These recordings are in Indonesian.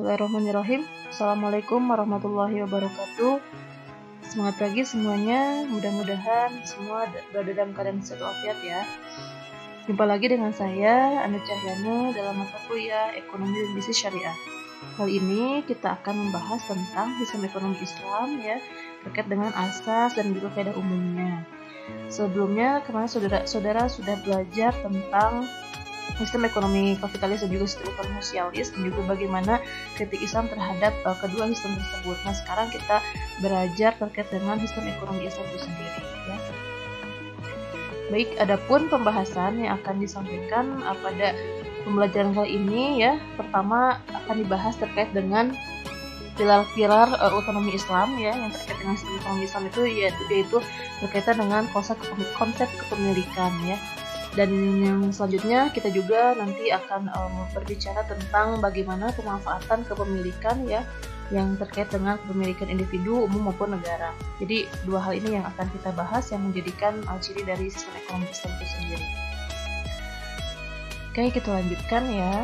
Bismillahirrahmanirrahim. Assalamualaikum warahmatullahi wabarakatuh. Semangat pagi semuanya. Mudah-mudahan semua berada dalam keadaan sehat walafiat ya. Jumpa lagi dengan saya, Anu Cahyana, dalam mata kuliah Ekonomi dan Bisnis Syariah. Kali ini kita akan membahas tentang sistem ekonomi Islam ya, terkait dengan asas dan juga kaidah umumnya. Sebelumnya, kemarin saudara sudah belajar tentang sistem ekonomi kapitalis dan juga sistem ekonomi sosialis, dan juga bagaimana kritik Islam terhadap kedua sistem tersebut. Nah, sekarang kita belajar terkait dengan sistem ekonomi Islam itu sendiri ya. Baik, adapun pembahasan yang akan disampaikan pada pembelajaran kali ini ya, pertama akan dibahas terkait dengan pilar-pilar otonomi Islam ya, yang terkait dengan sistem ekonomi Islam itu yaitu berkaitan dengan konsep kepemilikan ya. Dan yang selanjutnya kita juga nanti akan berbicara tentang bagaimana pemanfaatan kepemilikan ya, yang terkait dengan kepemilikan individu, umum maupun negara. Jadi dua hal ini yang akan kita bahas yang menjadikan ciri dari sistem ekonomi Islam itu sendiri. Oke, kita lanjutkan ya.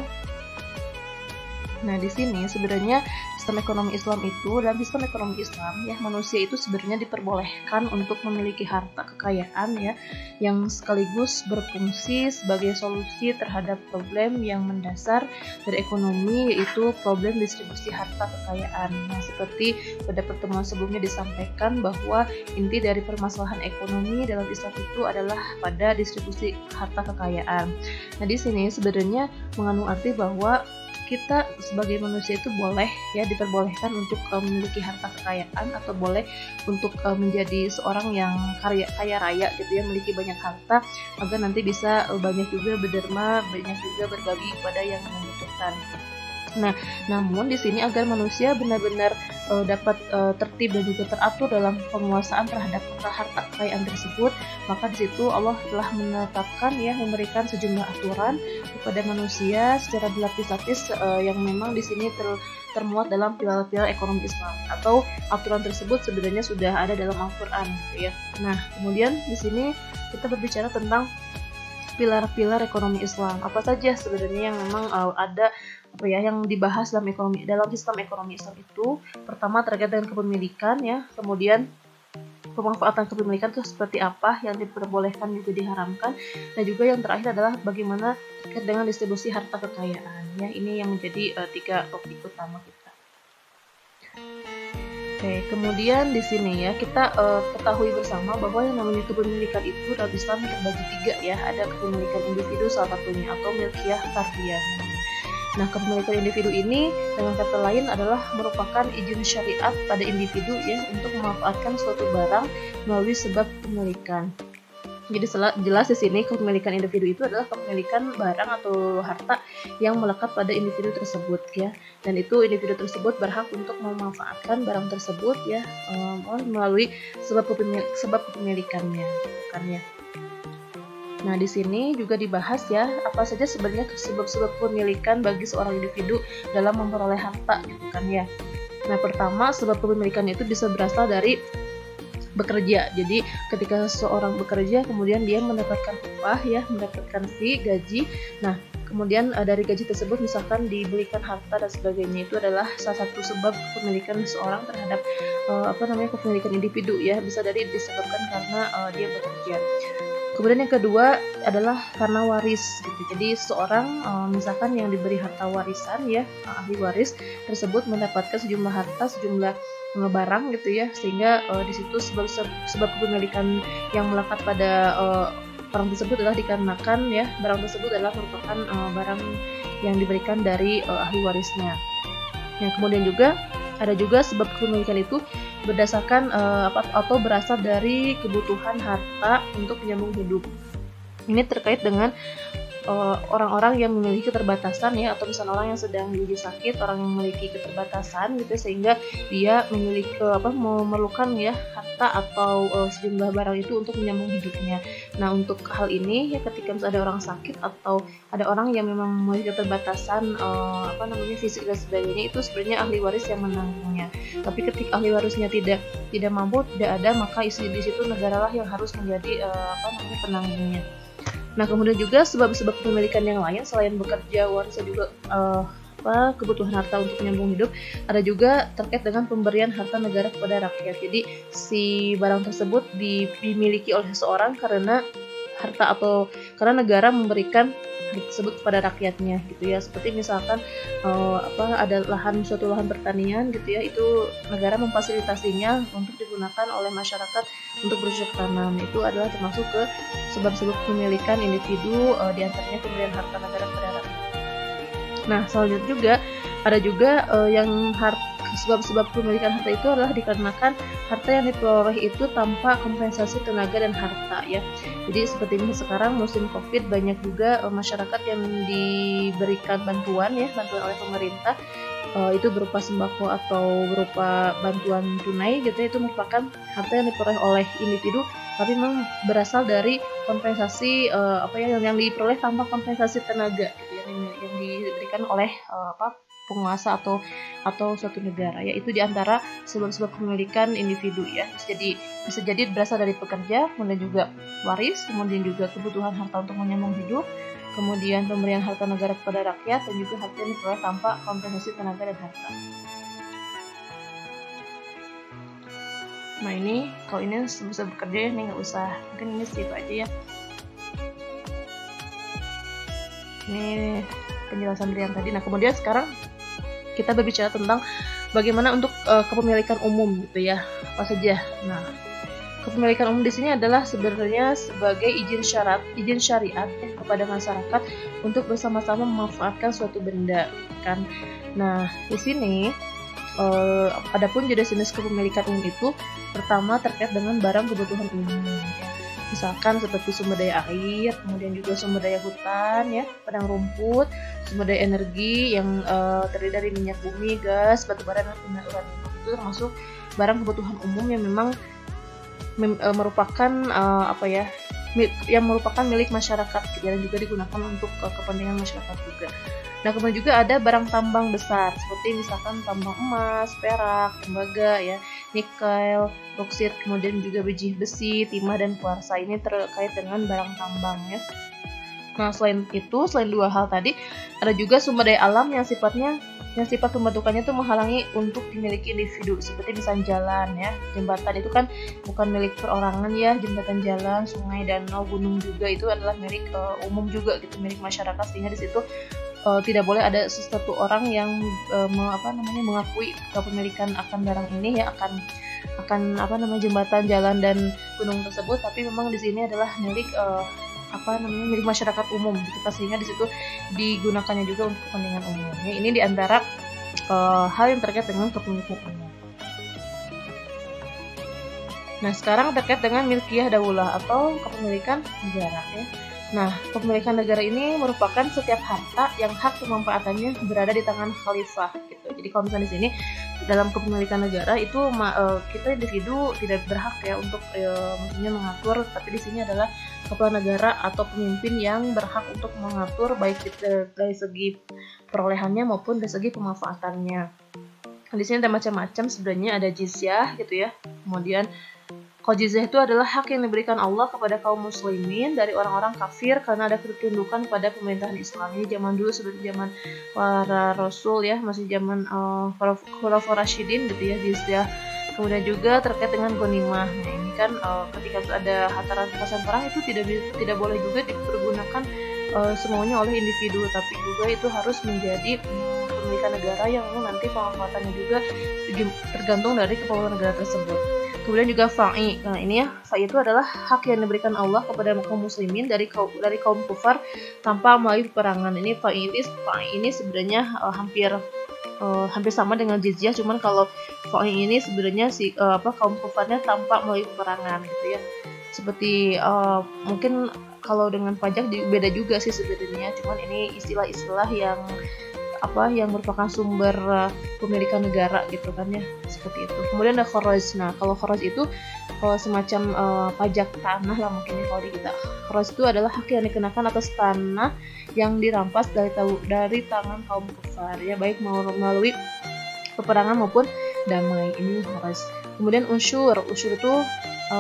Nah, di sini sebenarnya sistem ekonomi Islam itu, dalam sistem ekonomi Islam ya, manusia itu sebenarnya diperbolehkan untuk memiliki harta kekayaan ya, yang sekaligus berfungsi sebagai solusi terhadap problem yang mendasar dari ekonomi, yaitu problem distribusi harta kekayaan. Nah, seperti pada pertemuan sebelumnya disampaikan bahwa inti dari permasalahan ekonomi dalam Islam itu adalah pada distribusi harta kekayaan. Nah, di sini sebenarnya mengandung arti bahwa kita sebagai manusia itu boleh ya, diperbolehkan untuk memiliki harta kekayaan, atau boleh untuk menjadi seorang yang kaya raya gitu ya, memiliki banyak harta agar nanti bisa banyak juga berderma, banyak juga berbagi kepada yang membutuhkan. Nah, namun di sini agar manusia benar-benar dapat tertib dan juga teratur dalam penguasaan terhadap harta kekayaan tersebut, maka di situ Allah telah menetapkan ya, memberikan sejumlah aturan kepada manusia secara berlapis-lapis yang memang di sini termuat dalam pilar-pilar ekonomi Islam, atau aturan tersebut sebenarnya sudah ada dalam Al-Qur'an gitu ya. Nah, kemudian di sini kita berbicara tentang pilar-pilar ekonomi Islam. Apa saja sebenarnya yang memang ada yang dibahas dalam sistem ekonomi Islam itu? Pertama terkait dengan kepemilikan ya, kemudian pemanfaatan kepemilikan itu seperti apa, yang diperbolehkan juga diharamkan, dan juga yang terakhir adalah bagaimana terkait dengan distribusi harta kekayaan ya. Ini yang menjadi 3 topik utama kita. Oke, kemudian di sini ya kita ketahui bersama bahwa yang namanya kepemilikan itu dalam Islam terbagi 3 ya. Ada kepemilikan individu salah satunya, atau milkiyah fardiyah. Nah, kepemilikan individu ini dengan kata lain adalah merupakan izin syariat pada individu ya untuk memanfaatkan suatu barang melalui sebab kepemilikan. Jadi jelas di sini kepemilikan individu itu adalah kepemilikan barang atau harta yang melekat pada individu tersebut ya. Dan itu individu tersebut berhak untuk memanfaatkan barang tersebut ya melalui sebab kepemilikannya, kan ya. Nah, di sini juga dibahas ya, apa saja sebenarnya sebab-sebab kepemilikan bagi seorang individu dalam memperoleh harta gitu kan ya. Nah, pertama, sebab kepemilikan itu bisa berasal dari bekerja. Jadi ketika seseorang bekerja, kemudian dia mendapatkan upah ya, mendapatkan fee, gaji. Nah, kemudian dari gaji tersebut misalkan dibelikan harta dan sebagainya, itu adalah salah satu sebab kepemilikan seseorang terhadap kepemilikan individu ya, bisa disebabkan karena dia bekerja. Kemudian yang kedua adalah karena waris gitu. Jadi seorang misalkan yang diberi harta warisan ya, ahli waris tersebut mendapatkan sejumlah harta, sejumlah barang gitu ya, sehingga di situ sebab kepemilikan yang melekat pada orang tersebut adalah dikarenakan ya, barang tersebut adalah merupakan barang yang diberikan dari ahli warisnya. Yang kemudian juga ada juga sebab kepemilikan itu berdasarkan atau berasal dari kebutuhan harta untuk menyambung hidup. Ini terkait dengan orang-orang yang memiliki keterbatasan ya, atau misalnya orang yang sedang diuji sakit, orang yang memiliki keterbatasan gitu, sehingga dia memiliki memerlukan ya harta atau sejumlah barang itu untuk menyambung hidupnya. Nah, untuk hal ini ya, ketika ada orang sakit atau ada orang yang memang memiliki keterbatasan fisik dan sebagainya, itu sebenarnya ahli waris yang menanggungnya. Tapi ketika ahli warisnya tidak mampu, tidak ada, maka di situ negara lah yang harus menjadi penanggungnya. Nah, kemudian juga sebab-sebab kepemilikan yang lain selain bekerja, warisnya juga kebutuhan harta untuk menyambung hidup, ada juga terkait dengan pemberian harta negara kepada rakyat. Jadi si barang tersebut dimiliki oleh seseorang karena harta atau karena negara memberikan tersebut kepada rakyatnya gitu ya. Seperti misalkan ada suatu lahan pertanian gitu ya, itu negara memfasilitasinya untuk digunakan oleh masyarakat untuk bercocok tanam. Itu adalah termasuk ke sebab-sebab kepemilikan individu, diantaranya pemberian harta negara kepada rakyat. Nah, selanjutnya juga ada juga yang sebab-sebab kepemilikan harta itu adalah dikarenakan harta yang diperoleh itu tanpa kompensasi tenaga dan harta ya. Jadi seperti ini sekarang musim Covid, banyak juga masyarakat yang diberikan bantuan oleh pemerintah, itu berupa sembako atau berupa bantuan tunai gitu ya. Itu merupakan harta yang diperoleh oleh individu tapi memang berasal dari kompensasi yang diperoleh tanpa kompensasi tenaga gitu ya, yang diberikan oleh penguasa atau suatu negara ya. Itu diantara sebab-sebab kepemilikan individu ya. Bisa jadi berasal dari pekerja, kemudian juga waris, kemudian juga kebutuhan harta untuk menyambung hidup, kemudian pemberian harta negara kepada rakyat, dan juga harta yang diperoleh tanpa kompensasi tenaga dan harta. Nah ini kalau ini bisa bekerja ya, ini nggak usah, mungkin ini skip aja ya. Ini penjelasan dari yang tadi. Nah kemudian sekarang kita berbicara tentang bagaimana untuk kepemilikan umum gitu ya, apa saja. Nah kepemilikan umum di sini adalah sebenarnya sebagai izin syariat kepada masyarakat untuk bersama-sama memanfaatkan suatu benda kan. Nah di sini adapun jenis kepemilikan umum itu pertama terkait dengan barang kebutuhan umum ya. Misalkan seperti sumber daya air, kemudian juga sumber daya hutan ya, padang rumput, sumber daya energi yang terdiri dari minyak bumi, gas, batu bara, dan uranium. Itu termasuk barang kebutuhan umum yang memang merupakan yang merupakan milik masyarakat dan juga digunakan untuk kepentingan masyarakat juga. Nah kemudian juga ada barang tambang besar seperti misalkan tambang emas, perak, tembaga ya, nikel, boksit, kemudian juga biji besi, timah, dan kuarsa. Ini terkait dengan barang tambang ya. Nah selain dua hal tadi, ada juga sumber daya alam yang sifat pembentukannya itu menghalangi untuk dimiliki individu, seperti misalnya jalan ya, jembatan itu kan bukan milik perorangan ya, jembatan, jalan, sungai, danau, gunung juga itu adalah milik umum juga gitu, milik masyarakat, sehingga di situ tidak boleh ada sesuatu orang yang mengakui kepemilikan akan barang ini ya, akan jembatan, jalan, dan gunung tersebut, tapi memang di sini adalah milik milik masyarakat umum gitu, sehingga di situ digunakannya juga untuk kepentingan umum. Ya, ini diantara hal yang terkait dengan kepemilikan umum. Nah, sekarang terkait dengan milkiyah daulah atau kepemilikan negara ya. Nah, kepemilikan negara ini merupakan setiap harta yang hak pemanfaatannya berada di tangan khalifah gitu. Jadi kalau misalnya di sini dalam kepemilikan negara itu kita individu tidak berhak ya untuk maksudnya mengatur, tapi di sini adalah kepala negara atau pemimpin yang berhak untuk mengatur baik dari segi perolehannya maupun dari segi pemanfaatannya. Di sini ada macam-macam sebenarnya, ada jizyah gitu ya. Kemudian kalau jizyah itu adalah hak yang diberikan Allah kepada kaum muslimin dari orang-orang kafir karena ada ketundukan pada pemerintahan Islam. Ini zaman dulu sebelum zaman para rasul ya, masih zaman Khulafaur Rasyidin gitu ya, jizyah. Kemudian juga terkait dengan ghanimah. Nah, ini kan ketika ada harta rampasan perang itu tidak boleh juga dipergunakan semuanya oleh individu, tapi juga itu harus menjadi kepemilikan negara yang nanti pemanfaatannya juga tergantung dari kepemilikan negara tersebut. Kemudian juga fa'i. Nah ini ya, fa'i itu adalah hak yang diberikan Allah kepada kaum muslimin dari kaum kufar tanpa melalui peperangan. Ini fa'i ini sebenarnya hampir sama dengan jizyah, cuman kalau fa'i ini sebenarnya kaum kufarnya tanpa melalui peperangan gitu ya. Seperti mungkin kalau dengan pajak beda juga sih sebenarnya, cuman ini istilah-istilah yang merupakan sumber pemilikan negara gitu kan ya, seperti itu. Kemudian ada kharaj. Nah kalau kharaj itu semacam pajak tanah lah mungkin ya kalau di kita. Kharaj itu adalah hak yang dikenakan atas tanah yang dirampas dari tangan kaum kufar ya, baik melalui peperangan maupun damai. Ini kharaj. Kemudian usyur itu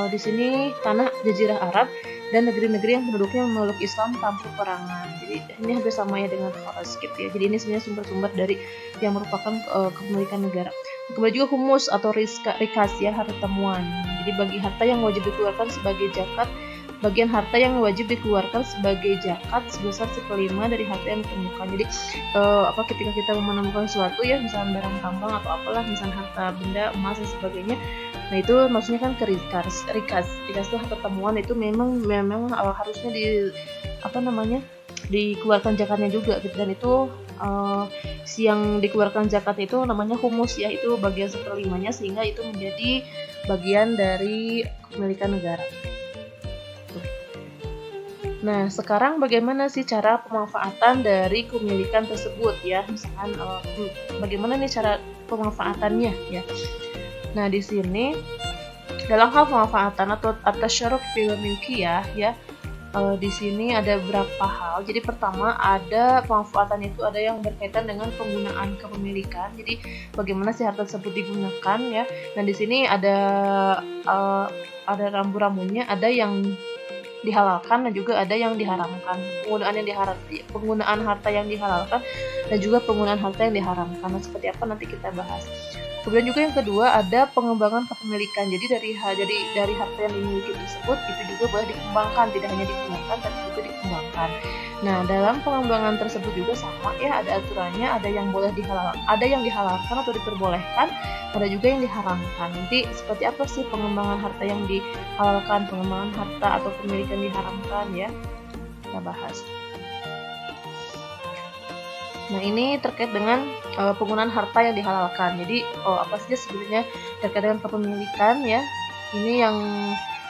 di sini tanah Jazirah Arab dan negeri-negeri yang penduduknya memeluk Islam tanpa peperangan. Jadi ini hampir sama ya dengan Kharas gitu ya. Jadi ini sebenarnya sumber-sumber dari yang merupakan kepemilikan negara. Kemudian juga humus atau rikas ya, harta temuan. Jadi bagi harta yang wajib dikeluarkan sebagai zakat, bagian harta yang wajib dikeluarkan sebagai zakat sebesar 1/5 dari harta yang ditemukan. Jadi ketika kita menemukan sesuatu ya, misalnya barang tambang atau apalah, misalnya harta benda, emas dan sebagainya. Nah itu maksudnya kan ke rikas itu harta temuan, itu memang harusnya dikeluarkan zakatnya juga gitu. Dan itu yang dikeluarkan zakat itu namanya humus ya, itu bagian 1/5-nya, sehingga itu menjadi bagian dari kepemilikan negara. Nah, sekarang bagaimana sih cara pemanfaatan dari kepemilikan tersebut ya? Misalkan bagaimana nih cara pemanfaatannya ya? Nah, di sini dalam hal pemanfaatan atau at-tasyarruf bil milkiyah ya, di sini ada beberapa hal. Jadi pertama, ada pemanfaatan itu ada yang berkaitan dengan penggunaan kepemilikan. Jadi bagaimana sih harta tersebut digunakan ya? Dan di sini ada rambu-rambunya, ada yang dihalalkan dan juga ada yang diharamkan. Penggunaan harta yang dihalalkan dan juga penggunaan harta yang diharamkan. Nah, seperti apa nanti kita bahas. Kemudian juga yang kedua ada pengembangan kepemilikan. Jadi dari harta yang dimiliki tersebut itu juga boleh dikembangkan, tidak hanya digunakan tapi juga dikembangkan. Nah, dalam pengembangan tersebut juga sama ya, ada aturannya, ada yang dihalalkan atau diperbolehkan, ada juga yang diharamkan. Nanti seperti apa sih pengembangan harta yang dihalalkan, pengembangan harta atau kepemilikan diharamkan ya, kita bahas. Nah, ini terkait dengan penggunaan harta yang dihalalkan. Jadi apa saja sebenarnya terkait dengan kepemilikan ya, ini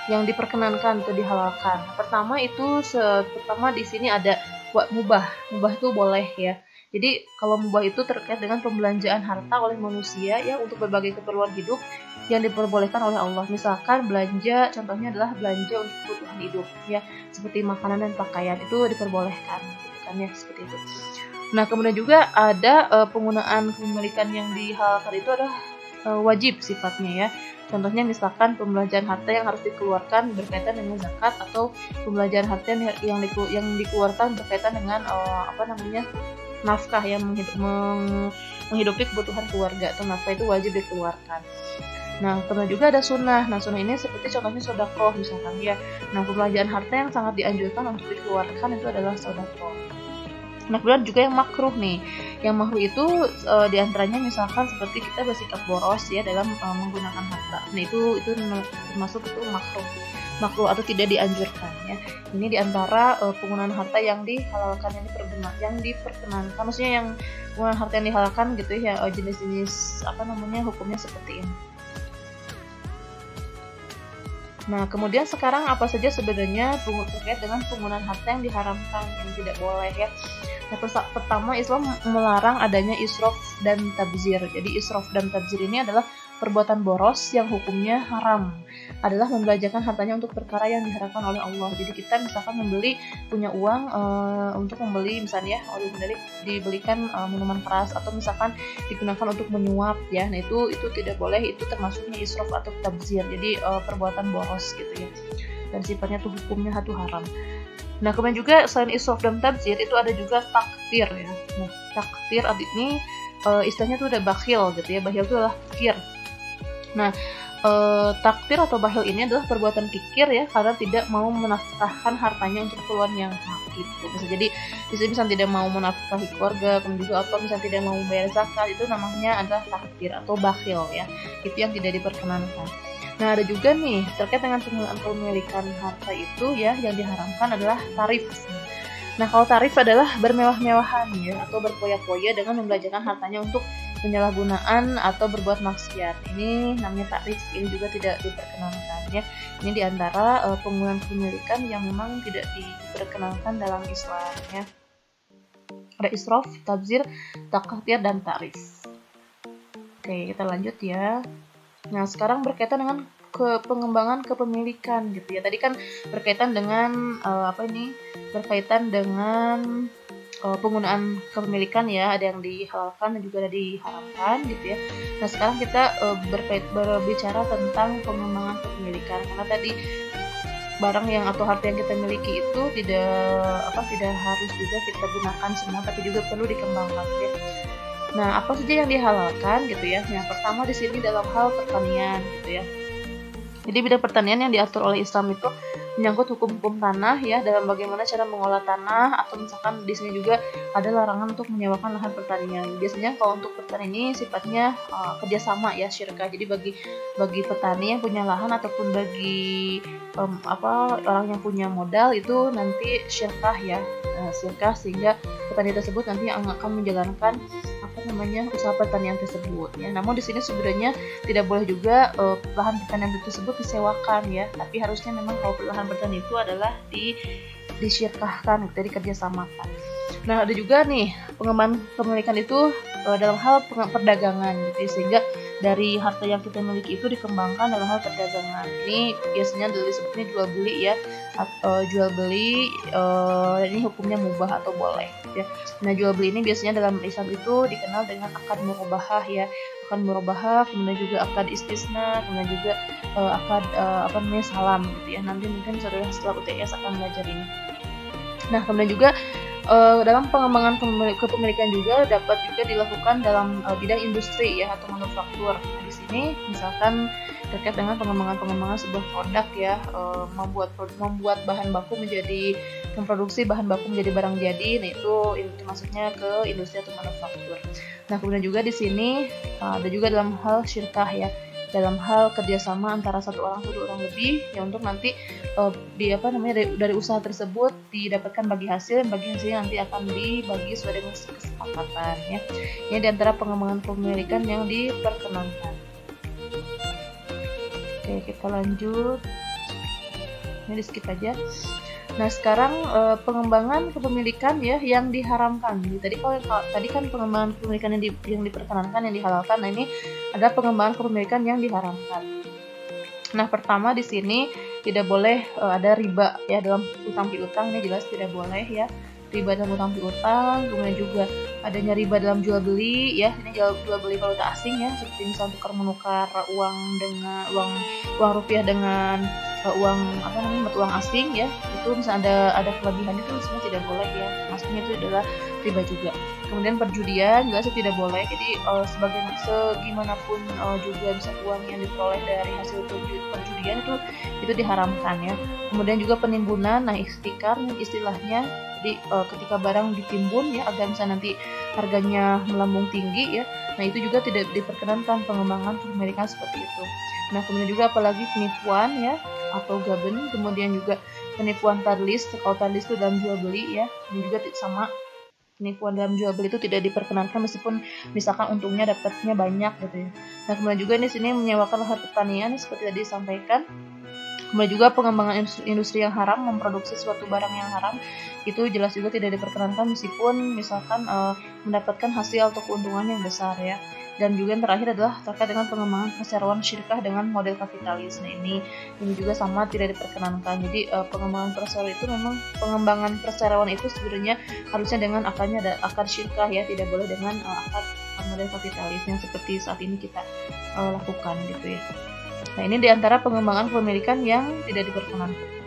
yang diperkenankan atau dihalalkan. Pertama di sini ada mubah itu boleh ya. Jadi kalau mubah itu terkait dengan pembelanjaan harta oleh manusia ya untuk berbagai keperluan hidup yang diperbolehkan oleh Allah. Misalkan belanja, contohnya adalah belanja untuk kebutuhan hidup ya, seperti makanan dan pakaian, itu diperbolehkan gitu kan ya, seperti itu. Nah, kemudian juga ada penggunaan kepemilikan yang dihalalkan itu adalah wajib sifatnya ya. Contohnya misalkan pembelanjaan harta yang harus dikeluarkan berkaitan dengan zakat, atau pembelanjaan harta yang dikeluarkan berkaitan dengan nafkah yang menghidupi kebutuhan keluarga, atau nafkah itu wajib dikeluarkan. Nah, kemudian juga ada sunnah. Nah, sunnah ini seperti contohnya sedekah misalkan ya. Nah, pembelanjaan harta yang sangat dianjurkan untuk dikeluarkan itu adalah sedekah. Nah, kemudian juga yang makruh nih. Yang makruh itu diantaranya misalkan seperti kita bersikap boros ya dalam menggunakan harta. Nah, itu termasuk itu makruh atau tidak dianjurkan ya. Ini diantara penggunaan harta yang dihalalkan, yang diperkenankan. Maksudnya yang penggunaan harta yang dihalalkan gitu ya, jenis-jenis hukumnya seperti ini. Nah, kemudian sekarang apa saja sebenarnya terkait dengan penggunaan harta yang diharamkan, yang tidak boleh ya. Nah, pertama, Islam melarang adanya israf dan tabzir. Jadi israf dan tabzir ini adalah perbuatan boros yang hukumnya haram, adalah membelanjakan hartanya untuk perkara yang diharamkan oleh Allah. Jadi kita misalkan punya uang untuk membeli misalnya dibelikan minuman keras, atau misalkan digunakan untuk menyuap ya. Nah, itu tidak boleh, itu termasuknya israf atau tabzir. Jadi perbuatan boros gitu ya. Dan sifatnya tuh hukumnya haram. Nah, kemudian juga selain israf dan tabzir itu ada juga taktir ya. Nah, taktir ini istilahnya tuh udah bakhil gitu ya. Bakhil itu adalah kikir. Nah, taktir atau bakhil ini adalah perbuatan kikir ya, karena tidak mau menafkahkan hartanya untuk keperluan yang hak gitu. Jadi misalnya tidak mau menafkahi keluarga, kemudian juga misalnya tidak mau membayar zakat, itu namanya adalah taktir atau bakhil ya. Itu yang tidak diperkenankan. Nah, ada juga nih terkait dengan penggunaan kepemilikan harta itu ya, yang diharamkan adalah tarif. Nah, kalau tarif adalah bermewah-mewahan ya, atau berpoya-poya dengan membelanjakan hartanya untuk penyalahgunaan atau berbuat maksiat. Ini namanya tarif, ini juga tidak diperkenankan ya. Ini diantara penggunaan kepemilikan yang memang tidak diperkenankan dalam Islam ya. Ada israf, tabzir, taktir, dan tarif. Oke, kita lanjut ya. Nah, sekarang berkaitan dengan pengembangan kepemilikan gitu ya. Tadi kan berkaitan dengan berkaitan dengan penggunaan kepemilikan ya, ada yang dihalalkan dan juga ada diharamkan gitu ya. Nah, sekarang kita berbicara tentang pengembangan kepemilikan, karena tadi barang yang atau harta yang kita miliki itu tidak harus juga kita gunakan semua, tapi juga perlu dikembangkan ya. Nah, apa saja yang dihalalkan gitu ya? Yang pertama di sini dalam hal pertanian gitu ya. Jadi bidang pertanian yang diatur oleh Islam itu menyangkut hukum-hukum tanah ya, dalam bagaimana cara mengolah tanah, atau misalkan di sini juga ada larangan untuk menyewakan lahan pertanian. Biasanya kalau untuk petani ini sifatnya kerjasama ya, syirkah. Jadi bagi petani yang punya lahan ataupun bagi orang yang punya modal itu nanti syirkah ya, syirkah, sehingga petani tersebut nanti yang akan menjalankan usaha pertanian tersebut ya. Namun di sini sebenarnya tidak boleh juga lahan pertanian tersebut disewakan ya, tapi harusnya memang kalau lahan pertanian itu adalah disyirkahkan, jadi kerjasamakan. Nah, ada juga nih pengembangan kepemilikan itu dalam hal perdagangan gitu, sehingga dari harta yang kita miliki itu dikembangkan dalam hal perdagangan. Ini biasanya disebutnya jual beli ya, atau jual beli ini hukumnya mubah atau boleh ya. Nah, jual beli ini biasanya dalam Islam itu dikenal dengan akad murabahah ya, akad murabahah, kemudian juga akad istisna, kemudian juga akad salam gitu ya. Nanti mungkin saudara setelah UTS akan belajar ini. Nah, kemudian juga dalam pengembangan kepemilikan juga dapat juga dilakukan dalam bidang industri ya, atau manufaktur. Nah, di sini misalkan terkait dengan pengembangan sebuah produk ya, membuat bahan baku memproduksi bahan baku menjadi barang jadi. Nah, itu maksudnya ke industri atau manufaktur. Nah, kemudian juga di sini ada juga dalam hal syirkah ya, dalam hal kerjasama antara satu orang atau dua orang lebih ya, untuk nanti dari usaha tersebut didapatkan bagi hasilnya nanti akan dibagi sesuai dengan kesepakatan ya. Ini diantara pengembangan kepemilikan yang diperkenankan. Oke, kita lanjut. Ini di skip aja. Nah, sekarang pengembangan kepemilikan ya yang diharamkan. Jadi tadi kan pengembangan kepemilikan yang diperkenankan, yang dihalalkan. Nah, ini ada pengembangan kepemilikan yang diharamkan. Nah, pertama di sini tidak boleh ada riba ya dalam utang piutang, ini jelas tidak boleh ya. Riba dalam utang piutang, kemudian juga adanya riba dalam jual beli ya. Ini jual beli valuta asing ya, seperti misalnya tukar menukar uang rupiah dengan uang asing ya. Itu misalnya ada kelebihan, itu semua tidak boleh ya. Maksudnya itu adalah riba juga. Kemudian perjudian jelas tidak boleh. Jadi segimanapun juga bisa uang yang diperoleh dari hasil perjudian itu diharamkan ya. Kemudian juga penimbunan, nah ihtikar istilahnya. Jadi ketika barang ditimbun ya agar bisa nanti harganya melambung tinggi ya. Nah, itu juga tidak diperkenankan pengembangan kepemilikan seperti itu. Nah, kemudian juga apalagi penipuan ya atau gaben, kemudian juga penipuan tadlis. Kalau tadlis itu dalam jual beli ya, ini juga sama. Penipuan dalam jual beli itu tidak diperkenankan meskipun misalkan untungnya dapatnya banyak gitu ya. Nah, kemudian juga di sini menyewakan lahan pertanian seperti tadi disampaikan. Kemudian juga pengembangan industri yang haram, memproduksi suatu barang yang haram, itu jelas juga tidak diperkenankan meskipun misalkan mendapatkan hasil atau keuntungan yang besar ya. Dan juga yang terakhir adalah terkait dengan pengembangan perseroan syirkah dengan model kapitalis. Nah, ini juga sama tidak diperkenankan. Jadi pengembangan perseroan itu memang pengembangan perseroan itu sebenarnya harusnya dengan akadnya ada akad syirkah ya, tidak boleh dengan akad model kapitalis yang seperti saat ini kita lakukan gitu ya. Nah, ini diantara pengembangan kepemilikan yang tidak diperkenankan.